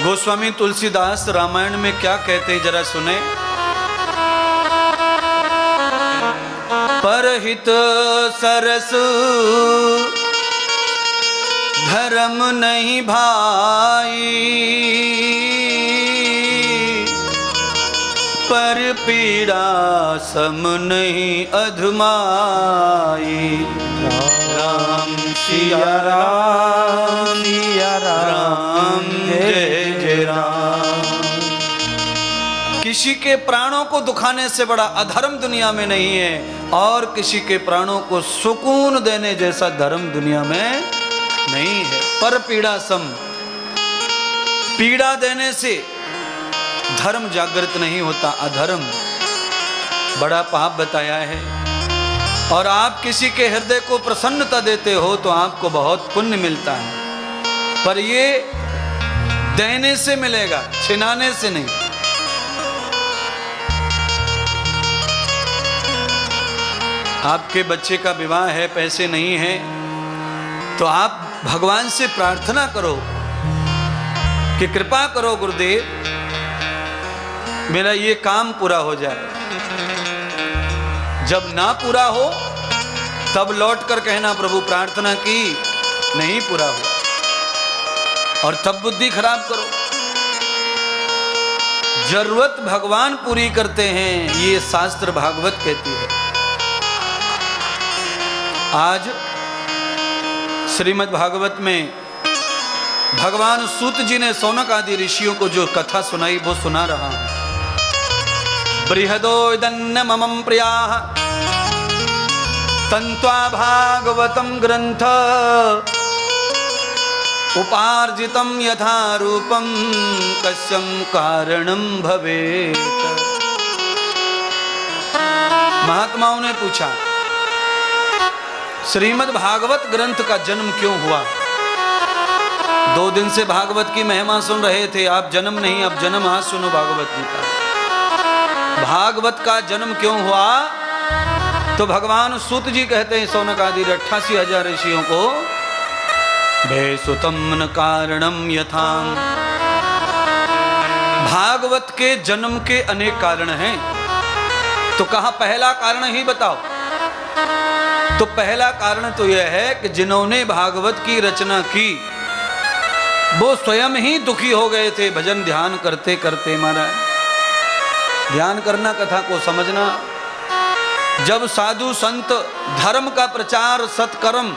गोस्वामी तुलसीदास रामायण में क्या कहते हैं जरा सुने। परहित सरस धर्म नहीं भाई, पर पीड़ा सम नहीं अधमाई। राम सिया राम सिया राम जय जय राम। किसी के प्राणों को दुखाने से बड़ा अधर्म दुनिया में नहीं है, और किसी के प्राणों को सुकून देने जैसा धर्म दुनिया में नहीं है। पर पीड़ा सम, पीड़ा देने से धर्म जागृत नहीं होता, अधर्म बड़ा पाप बताया है। और आप किसी के हृदय को प्रसन्नता देते हो तो आपको बहुत पुण्य मिलता है, पर ये देने से मिलेगा, छिनाने से नहीं। आपके बच्चे का विवाह है, पैसे नहीं है, तो आप भगवान से प्रार्थना करो कि कृपा करो गुरुदेव, मेरा ये काम पूरा हो जाए। जब ना पूरा हो तब लौट कर कहना प्रभु प्रार्थना की नहीं पूरा हो, और तब बुद्धि खराब करो। जरूरत भगवान पूरी करते हैं, ये शास्त्र भागवत कहती है। आज श्रीमद् भागवत में भगवान सूत जी ने शौनक आदि ऋषियों को जो कथा सुनाई वो सुना रहा हूं। बृहदो इदन्न ममं प्रियाः तन्त्वा भागवतं ग्रंथ उपार्जितं यथा रूपं कस्यं कारणं भवेत्। महात्माओं ने पूछा, श्रीमद् भागवत ग्रंथ का जन्म क्यों हुआ? 2 दिन से भागवत की महिमा सुन रहे थे आप, जन्म नहीं अब जन्म आज सुनो भागवत जी का। भागवत का जन्म क्यों हुआ? तो भगवान सूत जी कहते हैं शौनक आदि 88,000 ऋषियों को, भेसुतम न कारणम यथाम। भागवत के जन्म के अनेक कारण हैं, तो कहा पहला कारण ही बताओ। तो पहला कारण तो यह है कि जिन्होंने भागवत की रचना की वो स्वयं ही दुखी हो गए थे भजन ध्यान करते करते। महाराज ध्यान करना, कथा को समझना। जब साधु संत धर्म का प्रचार, सत्कर्म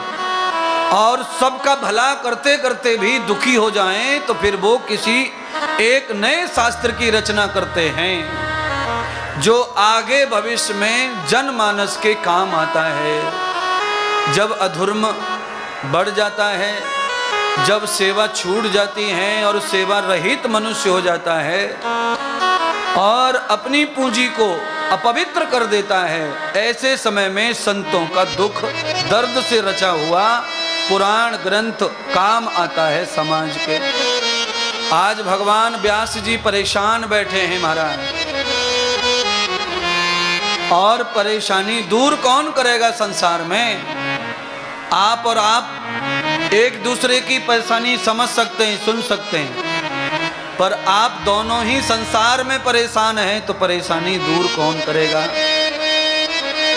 और सबका भला करते करते भी दुखी हो जाएं, तो फिर वो किसी एक नए शास्त्र की रचना करते हैं जो आगे भविष्य में जनमानस के काम आता है। जब अधर्म बढ़ जाता है, जब सेवा छूट जाती है और सेवा रहित मनुष्य हो जाता है और अपनी पूंजी को अपवित्र कर देता है, ऐसे समय में संतों का दुख दर्द से रचा हुआ पुराण ग्रंथ काम आता है समाज के। आज भगवान व्यास जी परेशान बैठे हैं महाराज, और परेशानी दूर कौन करेगा संसार में? आप और आप एक दूसरे की परेशानी समझ सकते हैं, सुन सकते हैं, पर आप दोनों ही संसार में परेशान हैं, तो परेशानी दूर कौन करेगा?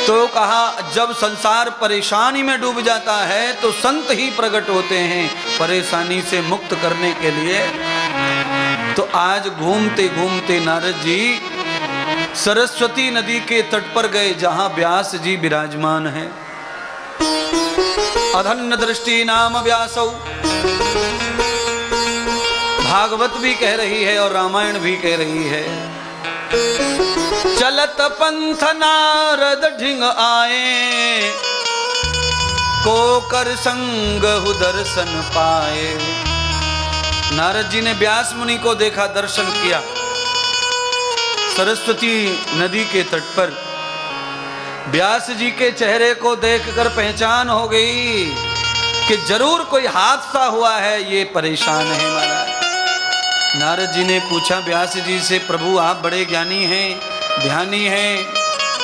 तो कहा जब संसार परेशानी में डूब जाता है तो संत ही प्रकट होते हैं परेशानी से मुक्त करने के लिए। तो आज घूमते घूमते नारद जी सरस्वती नदी के तट पर गए, जहां व्यास जी विराजमान हैं। अधन्य दृष्टि नाम व्यासौ, भागवत भी कह रही है और रामायण भी कह रही है। चलत पंथ नारद ढिंग आए, को कर संग हु दर्शन पाए। नारद जी ने व्यास मुनि को देखा, दर्शन किया सरस्वती नदी के तट पर। व्यास जी के चेहरे को देखकर पहचान हो गई कि जरूर कोई हादसा हुआ है, ये परेशान है महाराज। नारद जी ने पूछा व्यास जी से, प्रभु आप बड़े ज्ञानी हैं, ध्यानी हैं,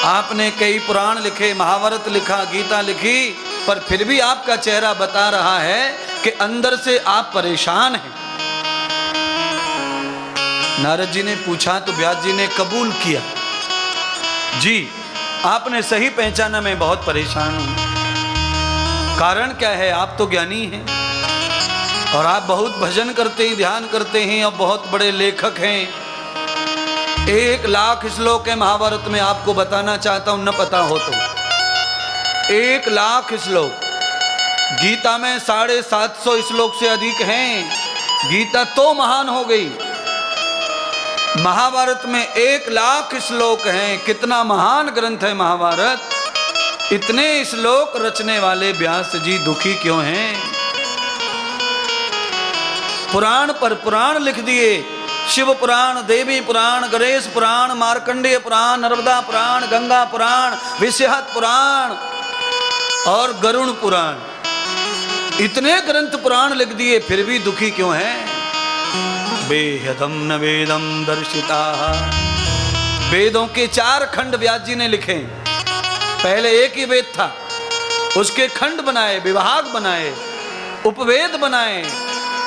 आपने कई पुराण लिखे, महाभारत लिखा, गीता लिखी, पर फिर भी आपका चेहरा बता रहा है कि अंदर से आप परेशान हैं। नारद जी ने पूछा तो व्यास जी ने कबूल किया। जी आपने सही पहचाना, मैं बहुत परेशान हूं। कारण क्या है? आप तो ज्ञानी हैं और आप बहुत भजन करते हैं, ध्यान करते हैं और बहुत बड़े लेखक हैं। 1,00,000 श्लोक है महाभारत में, आपको बताना चाहता हूं, न पता हो तो। 1,00,000 श्लोक, गीता में 750 श्लोक से अधिक हैं। गीता तो महान हो गई, महाभारत में 1,00,000 श्लोक हैं। कितना महान ग्रंथ है महाभारत। इतने श्लोक रचने वाले व्यास जी दुखी क्यों हैं? पुराण पर पुराण लिख दिए, शिव पुराण, देवी पुराण, गणेश पुराण, मार्कंडेय पुराण, नर्मदा पुराण, गंगा पुराण, विषहत पुराण और गरुण पुराण। इतने ग्रंथ पुराण लिख दिए, फिर भी दुखी क्यों हैं? बेहदम न वेदम दर्शिता। वेदों के 4 खंड व्यास जी ने लिखे। पहले एक ही वेद था, उसके खंड बनाए, विभाग बनाए, उपवेद बनाए।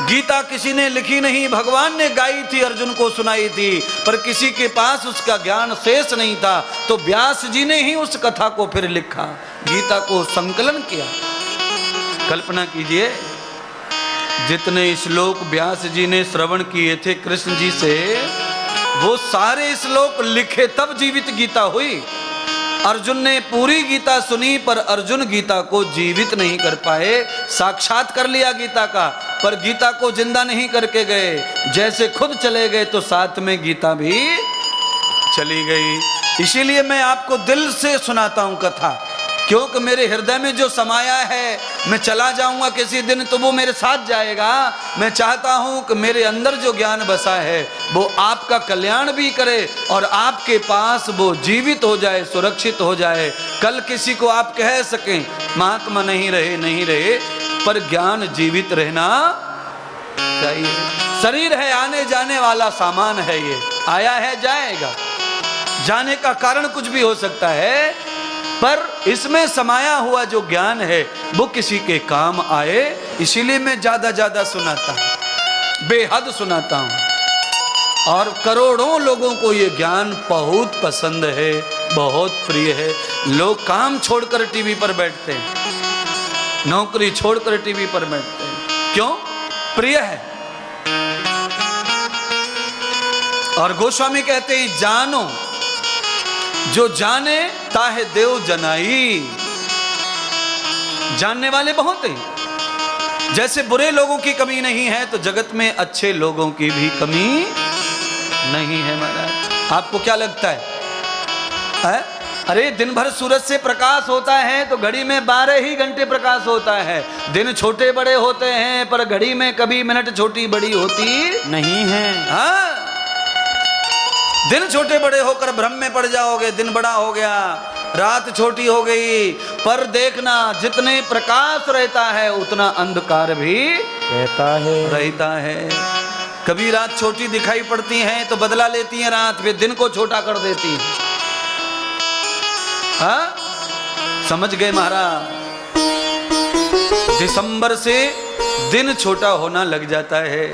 गीता किसी ने लिखी नहीं, भगवान ने गाई थी, अर्जुन को सुनाई थी, पर किसी के पास उसका ज्ञान शेष नहीं था, तो व्यास जी ने ही उस कथा को फिर लिखा, गीता को संकलन किया। कल्पना कीजिए, जितने श्लोक व्यास जी ने श्रवण किए थे कृष्ण जी से, वो सारे श्लोक लिखे तब जीवित गीता हुई। अर्जुन ने पूरी गीता सुनी, पर अर्जुन गीता को जीवित नहीं कर पाए। साक्षात कर लिया गीता का, पर गीता को जिंदा नहीं करके गए। जैसे खुद चले गए तो साथ में गीता भी चली गई। इसीलिए मैं आपको दिल से सुनाता हूं कथा, क्योंकि मेरे हृदय में जो समाया है, मैं चला जाऊंगा किसी दिन तो वो मेरे साथ जाएगा। मैं चाहता हूं कि मेरे अंदर जो ज्ञान बसा है वो आपका कल्याण भी करे और आपके पास वो जीवित हो जाए, सुरक्षित हो जाए। कल किसी को आप कह सकें महात्मा नहीं रहे, पर ज्ञान जीवित रहना चाहिए। शरीर है आने जाने वाला सामान है, ये आया है जाएगा। जाने का कारण कुछ भी हो सकता है, पर इसमें समाया हुआ जो ज्ञान है वो किसी के काम आए। इसीलिए मैं ज्यादा सुनाता हूं, बेहद सुनाता हूं, और करोड़ों लोगों को ये ज्ञान बहुत पसंद है, बहुत प्रिय है। लोग काम छोड़कर टीवी पर बैठते हैं, नौकरी छोड़कर टीवी पर बैठते हैं, क्यों? प्रिय है। और गोस्वामी कहते हैं, जानो जो जाने ताहे देव जनाई। जानने वाले बहुत हैं। जैसे बुरे लोगों की कमी नहीं है, तो जगत में अच्छे लोगों की भी कमी नहीं है महाराज। आपको क्या लगता है? अरे दिन भर सूरज से प्रकाश होता है तो घड़ी में 12 ही घंटे प्रकाश होता है। दिन छोटे बड़े होते हैं, पर घड़ी में कभी मिनट छोटी बड़ी होती नहीं है। हाँ, दिन छोटे बड़े होकर भ्रम में पड़ जाओगे, दिन बड़ा हो गया, रात छोटी हो गई। पर देखना, जितने प्रकाश रहता है उतना अंधकार भी रहता है। कभी रात छोटी दिखाई पड़ती है तो बदला लेती है रात, फिर दिन को छोटा कर देती है। हाँ, समझ गए महाराज? दिसंबर से दिन छोटा होना लग जाता है,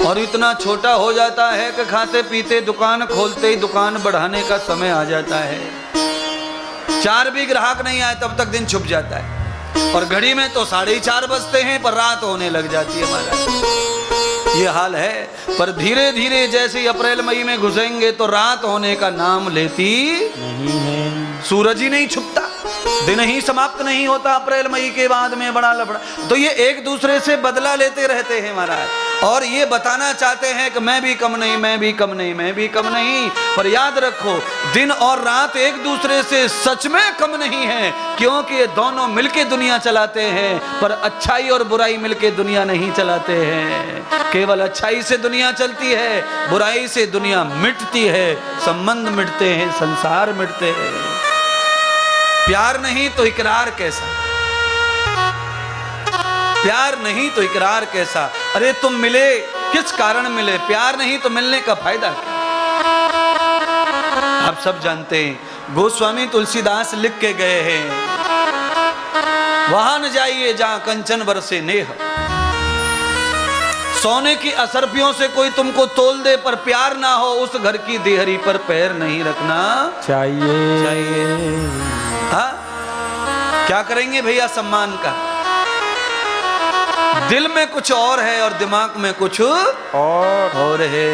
और इतना छोटा हो जाता है कि खाते पीते दुकान खोलते ही दुकान बढ़ाने का समय आ जाता है। 4 भी ग्राहक नहीं आए तब तक दिन छुप जाता है, और घड़ी में तो 4:30 बजते हैं पर रात होने लग जाती है महाराज। ये हाल है। पर धीरे धीरे जैसे ही अप्रैल मई में घुसेंगे तो रात होने का नाम लेती नहीं है। सूरज ही नहीं छुपता, दिन ही समाप्त नहीं होता अप्रैल मई के बाद में, बड़ा लफड़ा। तो ये एक दूसरे से बदला लेते रहते हैं महाराज, और ये बताना चाहते हैं कि मैं भी कम नहीं, मैं भी कम नहीं, मैं भी कम नहीं। पर याद रखो, दिन और रात एक दूसरे से सच में कम नहीं है, क्योंकि ये दोनों मिलके दुनिया चलाते हैं, पर अच्छाई और बुराई मिलके दुनिया नहीं चलाते हैं। केवल अच्छाई से दुनिया चलती है, बुराई से दुनिया मिटती है, संबंध मिटते हैं, संसार मिटते हैं। प्यार नहीं तो इकरार कैसा, प्यार नहीं तो इकरार कैसा। अरे तुम मिले किस कारण मिले, प्यार नहीं तो मिलने का फायदा क्या? आप सब जानते हैं, गोस्वामी तुलसीदास लिख के गए हैं, वहां न जाइए जहां कंचन बरसे नेह, सोने की असरफियों से कोई तुमको तोल दे पर प्यार ना हो, उस घर की देहरी पर पैर नहीं रखना चाहिए। हाँ, क्या करेंगे भैया सम्मान का? दिल में कुछ और है और दिमाग में कुछ और है।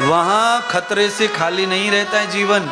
वहां खतरे से खाली नहीं रहता है जीवन।